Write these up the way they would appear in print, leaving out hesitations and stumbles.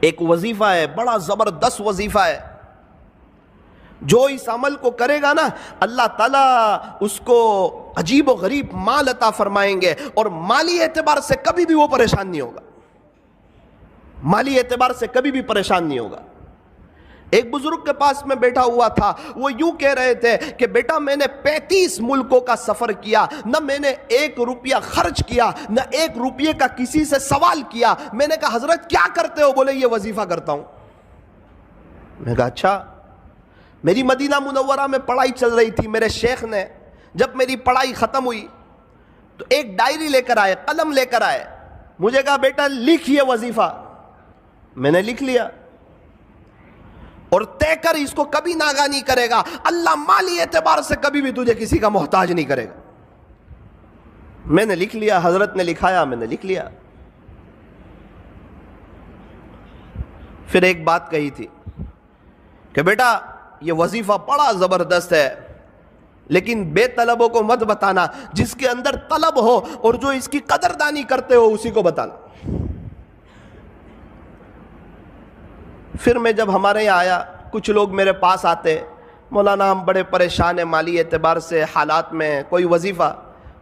ایک وظیفہ ہے، بڑا زبردست وظیفہ ہے، جو اس عمل کو کرے گا نا اللہ تعالیٰ اس کو عجیب و غریب مال عطا فرمائیں گے، اور مالی اعتبار سے کبھی بھی وہ پریشان نہیں ہوگا، مالی اعتبار سے کبھی بھی پریشان نہیں ہوگا۔ ایک بزرگ کے پاس میں بیٹھا ہوا تھا، وہ یوں کہہ رہے تھے کہ بیٹا میں نے 35 ملکوں کا سفر کیا، نہ میں نے 1 روپیہ خرچ کیا، نہ 1 روپیے کا کسی سے سوال کیا۔ میں نے کہا حضرت کیا کرتے ہو؟ بولے یہ وظیفہ کرتا ہوں۔ میں نے کہا اچھا۔ میری مدینہ منورہ میں پڑھائی چل رہی تھی، میرے شیخ نے جب میری پڑھائی ختم ہوئی تو ایک ڈائری لے کر آئے، قلم لے کر آئے، مجھے کہا بیٹا لکھ یہ وظیفہ۔ میں نے لکھ لیا، اور طے کر اس کو کبھی ناغہ نہیں کرے گا، اللہ مالی اعتبار سے کبھی بھی تجھے کسی کا محتاج نہیں کرے گا۔ میں نے لکھ لیا، حضرت نے لکھایا، میں نے لکھ لیا۔ پھر ایک بات کہی تھی کہ بیٹا یہ وظیفہ بڑا زبردست ہے، لیکن بے طلبوں کو مت بتانا، جس کے اندر طلب ہو اور جو اس کی قدردانی کرتے ہو اسی کو بتانا۔ پھر میں جب ہمارے یہاں آیا، کچھ لوگ میرے پاس آتے، مولانا ہم بڑے پریشان ہیں مالی اعتبار سے، حالات میں کوئی وظیفہ،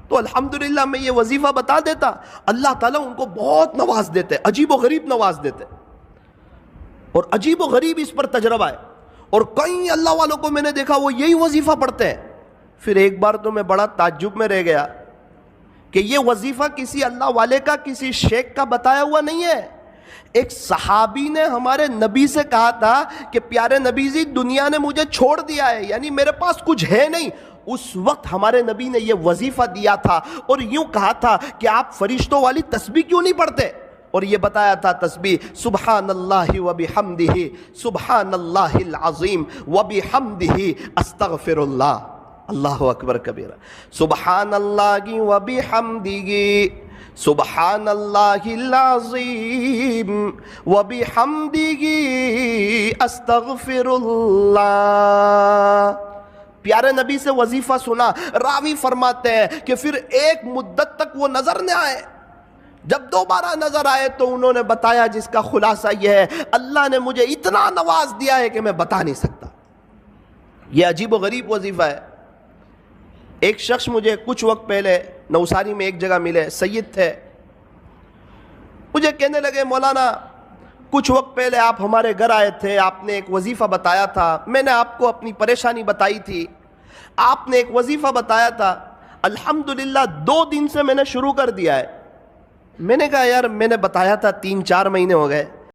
تو الحمدللہ میں یہ وظیفہ بتا دیتا، اللہ تعالیٰ ان کو بہت نواز دیتے، عجیب و غریب نواز دیتے، اور عجیب و غریب اس پر تجربہ ہے۔ اور کئی اللہ والوں کو میں نے دیکھا وہ یہی وظیفہ پڑھتے ہیں۔ پھر ایک بار تو میں بڑا تعجب میں رہ گیا کہ یہ وظیفہ کسی اللہ والے کا، کسی شیخ کا بتایا ہوا نہیں ہے۔ ایک صحابی نے ہمارے نبی سے کہا تھا کہ پیارے نبی جی دنیا نے مجھے چھوڑ دیا ہے، یعنی میرے پاس کچھ ہے نہیں۔ اس وقت ہمارے نبی نے یہ وظیفہ دیا تھا اور یوں کہا تھا کہ آپ فرشتوں والی تسبیح کیوں نہیں پڑھتے؟ اور یہ بتایا تھا تسبیح سبحان اللہ و بحمدہ، سبحان اللہ العظیم و بحمدہ استغفر اللہ، اللہ اکبر کبیرہ، سبحان اللہ و بحمدہ، سبحان اللہ العظیم و بحمدہ استغفر اللہ۔ پیارے نبی سے وظیفہ سنا، راوی فرماتے ہیں کہ پھر ایک مدت تک وہ نظر نہ آئے، جب دوبارہ نظر آئے تو انہوں نے بتایا، جس کا خلاصہ یہ ہے اللہ نے مجھے اتنا نواز دیا ہے کہ میں بتا نہیں سکتا۔ یہ عجیب و غریب وظیفہ ہے۔ ایک شخص مجھے کچھ وقت پہلے نوساری میں ایک جگہ ملے، سید تھے، مجھے کہنے لگے مولانا کچھ وقت پہلے آپ ہمارے گھر آئے تھے، آپ نے ایک وظیفہ بتایا تھا، میں نے آپ کو اپنی پریشانی بتائی تھی، آپ نے ایک وظیفہ بتایا تھا، الحمدللہ 2 دن سے میں نے شروع کر دیا ہے۔ میں نے کہا یار میں نے بتایا تھا 3-4 مہینے ہو گئے۔